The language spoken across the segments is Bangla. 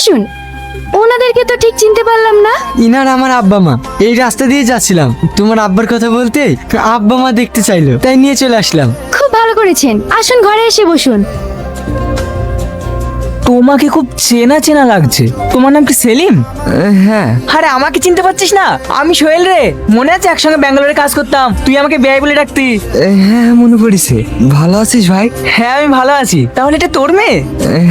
বসুন। ওনাদেরকে তো ঠিক চিনতে পারলাম না। ইনার আমার আব্বা মা। এই রাস্তা দিয়ে যাচ্ছিলাম, তোমার আব্বার কথা বলতে আব্বা মা দেখতে চাইলো, তাই নিয়ে চলে আসলাম। খুব ভালো করেছেন, আসুন ঘরে এসে বসুন। তোমাকে খুব চেনা চেনা লাগছে। তোমার নাম কি সেলিম? হ্যাঁ। আরে আমাকে চিনতে পারছিস না? আমি সোহেল রে। মনে আছে একসঙ্গে ব্যাঙ্গালোরে কাজ করতাম, তুই আমাকে বেয়াই বলে ডাকতি। হ্যাঁ মনে পড়েছে। ভালো আছিস ভাই? হ্যাঁ আমি ভালো আছি। তাহলে এটা তোর মেয়ে?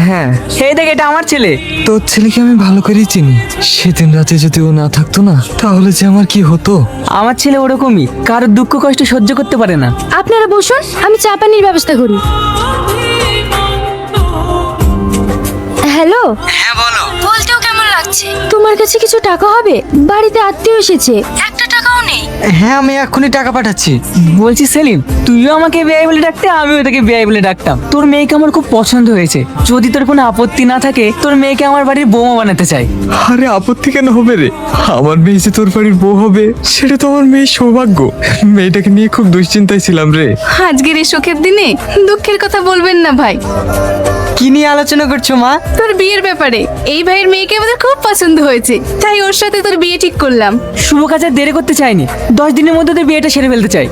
হ্যাঁ। এই দেখ, এটা আমার ছেলে। তোর ছেলেকে আমি ভালো করেই চিনি। সেদিন রাতে যদি ও না থাকতো না, তাহলে যে আমার কি হতো। আমার ছেলে ওরকমই, কারোর দুঃখ কষ্ট সহ্য করতে পারে না। আপনারা বসুন, আমি চা পানির ব্যবস্থা করি। হ্যালো। হ্যাঁ বলো। বলতেও কেমন লাগছে? তোমার কাছে কিছু টাকা হবে? বাড়িতে আত্মীয় এসেছে, একটা টাকাও নেই। হ্যাঁ আমি এক্ষুনি টাকা পাঠাচ্ছি। বলছি সেলিম, তুইও আমাকে বেয়াই বলে ডাকতে, আমিও তোকে বেয়াই বলে ডাকতাম। তোর মেয়েকে আমার খুব পছন্দ হয়েছে। যদি তোর কোনো আপত্তি না থাকে, তোর মেয়েকে আমার বাড়ির বৌমা বানাতে চাই। আরে আপত্তি কেন হবে রে? আমার মেয়ে যে তোর বাড়ির বউ হবে, সেটা তো আমার মেয়ের সৌভাগ্য। মেয়েটাকে নিয়ে খুব দুশ্চিন্তায় ছিলাম রে। আজকের এই শোকের দিনে দুঃখের কথা বলবেন না ভাই। কি নিয়ে আলোচনা করছো মা? তোর বিয়ের ব্যাপারে। এই ভাইয়ের মেয়েকে আমাদের খুব পছন্দ হয়েছে, তাই ওর সাথে তোর বিয়ে ঠিক করলাম। শুভ কাজ আর দেরি করতে চাইনি, 10 দিনের মধ্যে তোর বিয়েটা সেরে ফেলতে চাই।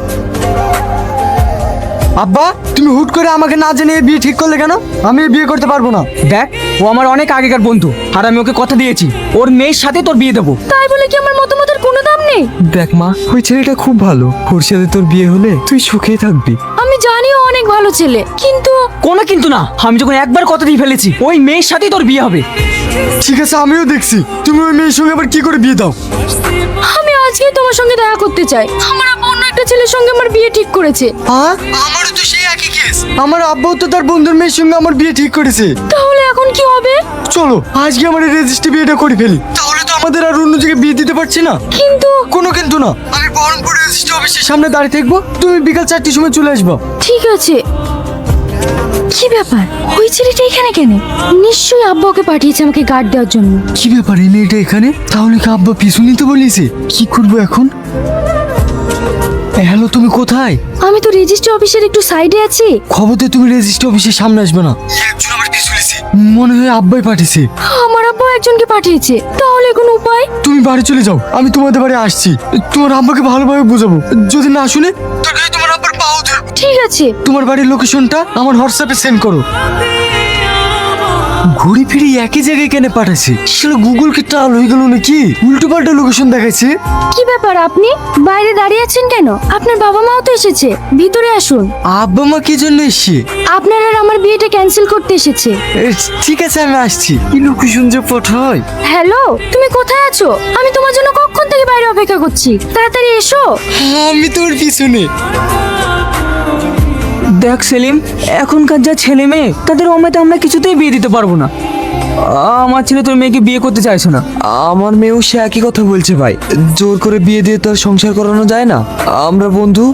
আব্বা তুমি হুট করে আমাকে না জানিয়ে বিয়ে ঠিক করলে কেন? আমি বিয়ে করতে পারবো না। দেখ, ও আমার অনেক আগেকার বন্ধু, আর আমি ওকে কথা দিয়েছি ওর মেয়ের সাথে তোর বিয়ে দেবো। তাই বলে কি আমার মতামতের কোনো দাম নেই? দেখ মা, ওই ছেলেটা খুব ভালো। ওর সাথে তোর বিয়ে হলে তুই সুখেই থাকবি। আমি জানি ও অনেক ভালো ছেলে, কিন্তু কোনো কিন্তু না, আমি যখন একবার কথা দিয়ে ফেলেছি, ওই মেয়ের সাথেই তোর বিয়ে হবে। ঠিক আছে আমিও দেখছি তুমি ওই মেয়ের সঙ্গে আবার কি করে বিয়ে দাও। আমি আজকে তোমার সঙ্গে দেখা করতে চাই। আমার আব্বু অন্য একটা ছেলের সঙ্গে আমার বিয়ে ঠিক করেছে। আমারও তো সেই একই কেস। আমার আব্বাও তো তার বন্ধুর মেয়ের সঙ্গে আমার বিয়ে ঠিক করেছে। তাহলে এখন কি হবে? চলো আজকে আমার রেজিস্ট্রি বিয়েটা করে ফেলি, তাহলে তো আমাদের আর অন্য জায়গায় বিয়ে দিতে পারছি না। কিন্তু কোনো কিন্তু না, আমি বহরমপুর রেজিস্ট্রি অফিসের সামনে দাঁড়িয়ে থাকবো, তুমি বিকাল 4টের সময় চলে আসবো। ঠিক আছে। কি ব্যাপার, ওই ছেলেটা এখানে কেন? নিশ্চয়ই আব্বা ওকে পাঠিয়েছে আমাকে গার্ড দেওয়ার জন্য। কি ব্যাপার এই মেয়েটা এখানে? তাহলে কি আব্বা পিছু নিতে বলেছে? কি করবো এখন? হ্যালো তুমি কোথায়? আমি তো রেজিস্ট্রি অফিসের একটু সাইডে আছি। খবরতে তুমি রেজিস্ট্রি অফিসের সামনে আসবে না। একজন আমার পিছু নিছে, মনে হয় আব্বাই পাঠিয়েছে। আমার আব্বা একজনকে পাঠিয়েছে, তাহলে কোনো উপায়? তুমি বাড়ি চলে যাও, আমি তোমাদের বাড়ি আসছি। তোমার আব্বাকে ভালোভাবে বোঝাবো, যদি না শুনে তাহলে তোমার আব্বার পাও ধরবো। ঠিক আছে। তোমার বাড়ির লোকেশনটা আমার হোয়াটসঅ্যাপে সেন্ড করো। ঘুরি ফিরি একই জায়গায় কেন পাঠাচ্ছে? সেটা গুগল কি টাল হয়ে গেল নাকি? উল্টো পাল্টা লোকেশন দেখাচ্ছে। কি ব্যাপার, আপনি বাইরে দাঁড়িয়ে আছেন কেন? আপনার বাবা মাও তো এসেছে, ভিতরে আসুন। আব্বা মা কি জন্য এসছে? আপনার আর আমার বিয়েটা ক্যান্সেল করতে এসেছে। ঠিক আছে আমি আসছি। কি লোকেশন যে পাঠায়। হ্যালো, তুমি কোথায় আছো? আমি তোমার জন্য কখন থেকে বাইরে অপেক্ষা করছি, তাড়াতাড়ি এসো। আমি তোর পিছনে। দেখ সেলিম, এখনকার যা ছেলে মেয়ে, তাদের অমেতে আমরা কিছুতেই বিয়ে দিতে পারবো না। আমার ছেলে তোর মেয়েকে বিয়ে করতে চাইছো না। আমার মেয়েও সে একই কথা বলছে ভাই। জোর করে বিয়ে দিয়ে তো আর সংসার করানো যায় না। আমরা বন্ধু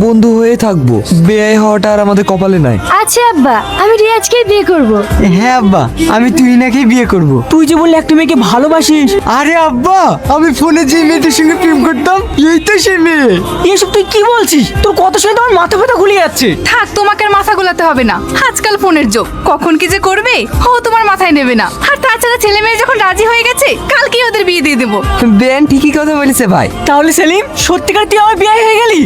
বন্ধু হয়ে থাকবো। বিয়ে হওয়াটা আর আমাদের কপালে নাই। আচ্ছা আব্বা, আমি রিয়াজকে বিয়ে করব। হ্যাঁ আব্বা, আমি তুই নাকি বিয়ে করব। তুই যে বললি একটা মেয়েকে ভালোবাসিস। আরে আব্বা, আমি ফোনে যে মেয়েটার সঙ্গে প্রেম করতাম, এই তো সেই মেয়ে। এসব তুই কি বলছিস? তোর কত শুনে তো আমার মাথা ব্যথা ঘুরে যাচ্ছে। থাক, তোমাকে আর মাথা গোলাতে হবে না। আজকাল ফোনের যোগ, কখন কি যে করবে ও তোমার মাথায় নেবে না। আর তাছাড়া ছেলে মেয়ে যখন রাজি হয়ে গেছে, কালকে ওদের বিয়ে দিয়ে দেবো। বেন ঠিকই কথা বলেছে ভাই। তাহলে সেলিম, সত্যিকার তুই আমার বিয়ে হয়ে গেলি?